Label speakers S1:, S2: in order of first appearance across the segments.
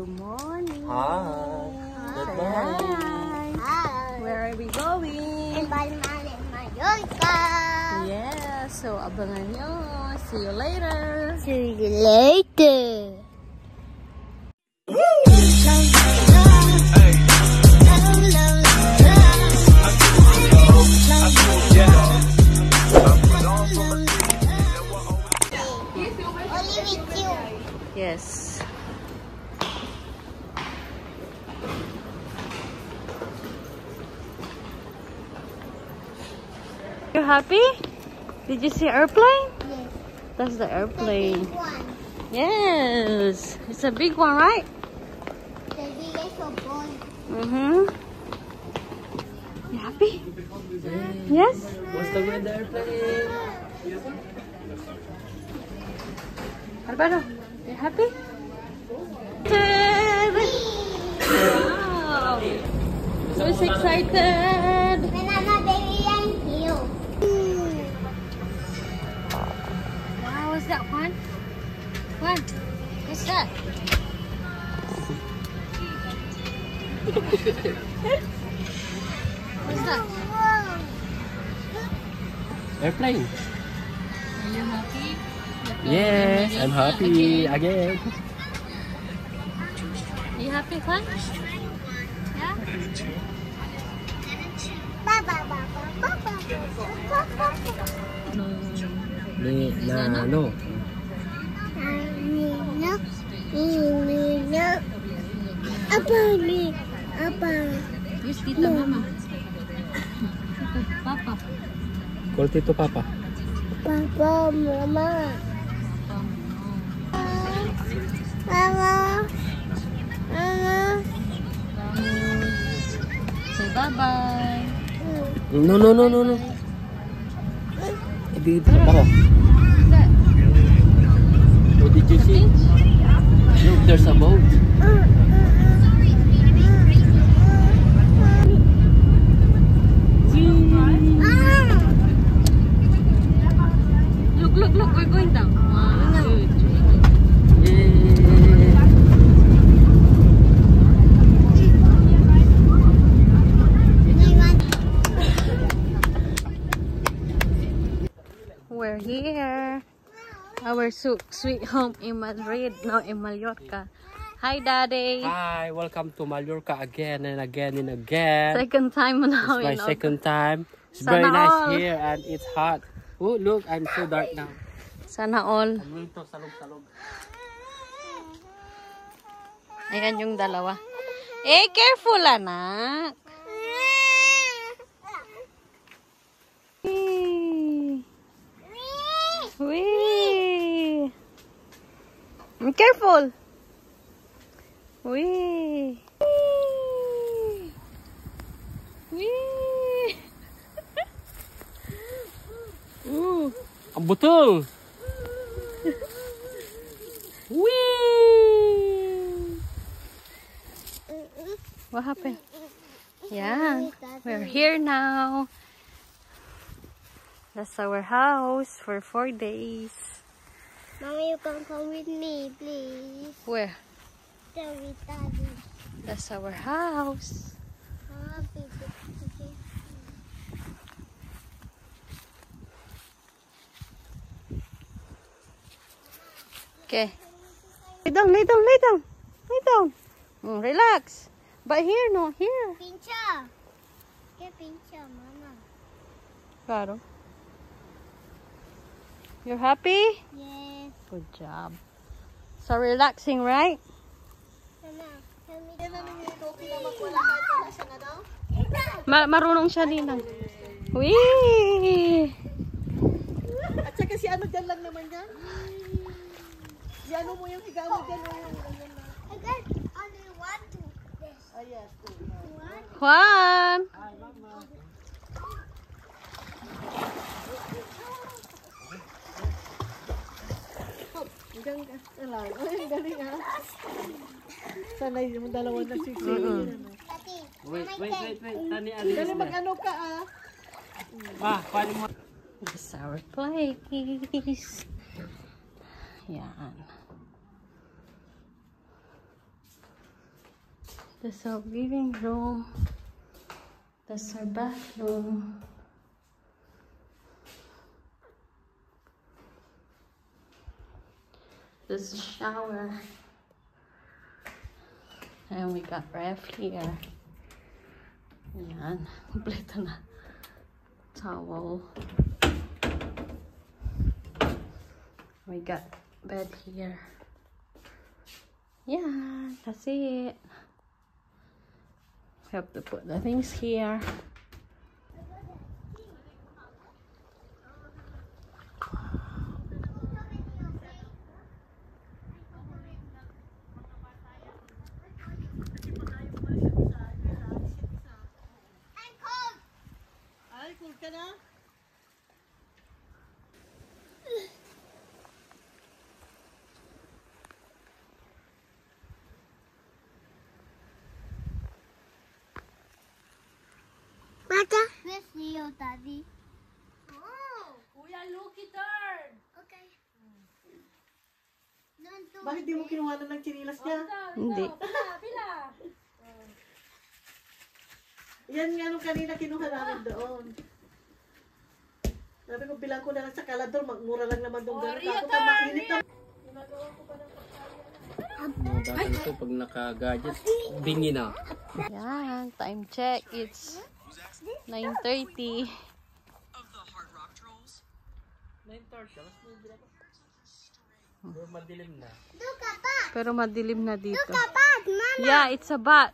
S1: Good morning.
S2: Hi. Good morning.
S1: Hi. Where are we going?
S3: In Mallorca.
S1: Yeah, so abangan nyo. See you later.
S3: See you later.
S1: Yes. You happy? Did you see airplane?
S3: Yes.
S1: That's the airplane.
S3: The big one.
S1: Yes. It's a big one, right?
S3: The biggest of all.
S1: You happy? Yes?
S2: What's the weather airplane?
S1: Alvaro, you happy? Wow. So excited.
S3: Banana baby and you.
S1: Wow, what's that one? One. What's that? What's that?
S2: Airplane.
S1: Are you happy?
S2: Yes, I'm happy again.
S1: You happy, Juan? Yeah?
S3: Baba, baba, baba.
S1: No.
S2: No.
S3: Apa?
S1: Where's Tita Mama? Papa.
S2: Call Tito Papa.
S3: Papa, mama. Mama. Mama.
S1: Say bye-bye.
S2: No. Dito ako.
S1: What's that?
S2: What did you see? Look, there's a boat.
S1: Look, we're going down. Wow, good. We're here. Our sweet home in Madrid, no, in Mallorca. Hi, Daddy.
S2: Hi, welcome to Mallorca again and again and again.
S1: Second time now.
S2: It's my second time. It's
S1: Sana
S2: very nice
S1: all.
S2: here and it's hot. Oh, look, I'm so dark now.
S1: Sana all.
S2: I'm going to salog.
S1: Ayan yung dalawa. Eh, careful, anak. Wee. Be careful. Wee. Wee. Ooh.
S2: Ang butol! Whee!
S1: What happened? Yeah, we're here now. That's our house for 4 days.
S3: Mommy, you can come with me, please.
S1: Where?
S3: There with Daddy.
S1: That's our house. Okay. Lay down. Relax. But here, no, here.
S3: Pincha. ¿Qué pincha, Mama?
S1: Claro. You're happy?
S3: Yes.
S1: Good job. So relaxing, right? Marunong siya ninang. Wee!
S4: At saka si ano dyan lang naman yan. Si ano mo yung higa mo dyan.
S3: I got only one, two. Yes.
S4: Ah, yes.
S3: One.
S1: Juan!
S4: Hi, Mama. Hanggang ka lang. Ay, ang galing ha. Sanay yung dalawa na sisi.
S3: Tati.
S2: Wait. Tani, alis
S4: Galing
S2: na.
S4: mag-ano ka ah.
S2: Paano mo?
S1: This is our place. Yan. That's our living room. That's our bathroom. This shower. And we got ref here. Yan. Kompleto na. Towel. We got bed here. Yeah, that's it. We have to put the things here.
S4: Ay, cool ka na?
S3: Mata? Where's Leo, Daddy?
S4: Kuya, Lucky turn!
S3: Okay. Don't do
S4: Bakit di mo kinuha na ng chinilas niya?
S1: Hindi.
S4: Yan nga nung kanina kinuha namin doon. Sabi ko, bilang ko na lang sa kalador, magmura lang naman doon. Tapos na mainit na.
S2: Dati ito pag naka-gadget, bingi na.
S1: Yan, time check. It's 9:30.
S2: Madilim na.
S1: Pero madilim na dito.
S3: Papa, Mama.
S1: Yeah, it's a bat.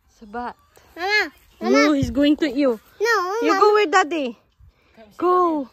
S1: It's a bat.
S3: Mama.
S1: No, he's going to you.
S3: No,
S1: You go with Daddy. Go.